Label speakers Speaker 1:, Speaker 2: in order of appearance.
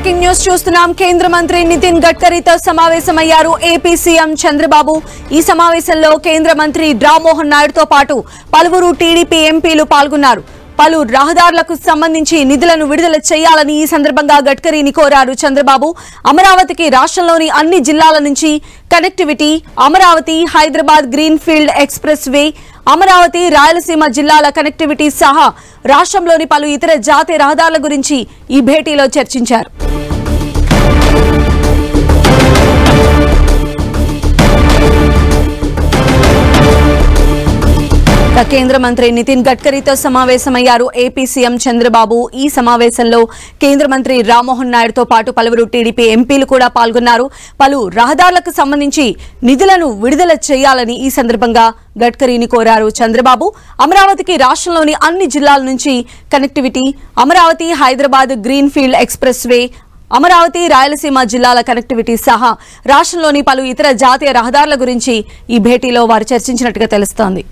Speaker 1: Breaking news చూస్తున్నాం. కేంద్ర మంత్రి నితిన్ గడ్కరీతో సమావేశమయ్యారు ఏపీ సీఎం చంద్రబాబు. ఈ సమావేశంలో కేంద్ర మంత్రి రామ్మోహన్ నాయుడుతో పాటు పలువురు టీడీపీ ఎంపీలు పాల్గొన్నారు. పలు రహదారులకు సంబంధించి నిధులను విడుదల చేయాలని ఈ సందర్భంగా గడ్కరీని కోరారు చంద్రబాబు. అమరావతికి రాష్ట్రంలోని అన్ని జిల్లాల నుంచి connectivity, Amaravati Hyderabad green field express way, Amaravati Rayalaseema జిల్లాల కనెక్టివిటీ సహా రాష్ట్రంలోని పలు ఇతర జాతీయ రహదారుల గురించి ఈ భేటీలో చర్చించారు. కేంద్ర మంత్రి నితిన్ గడ్కరీతో సమావేశమయ్యారు ఏపీ సీఎం చంద్రబాబు. ఈ సమావేశంలో కేంద్ర మంత్రి రామ్మోహన్ నాయుడుతో పాటు పలువురు టీడీపీ ఎంపీలు కూడా పాల్గొన్నారు. పలు రహదారులకు సంబంధించి నిధులను విడుదల చేయాలని ఈ సందర్భంగా గడ్కరీని కోరారు చంద్రబాబు. అమరావతికి రాష్ట్రంలోని అన్ని జిల్లాల నుంచి connectivity, Amaravati Hyderabad green field express way, Amaravati Rayalaseema జిల్లాల కనెక్టివిటీ సహా రాష్ట్రంలోని పలు ఇతర జాతీయ రహదారుల గురించి ఈ భేటీలో వారు చర్చించినట్టుగా తెలుస్తోంది.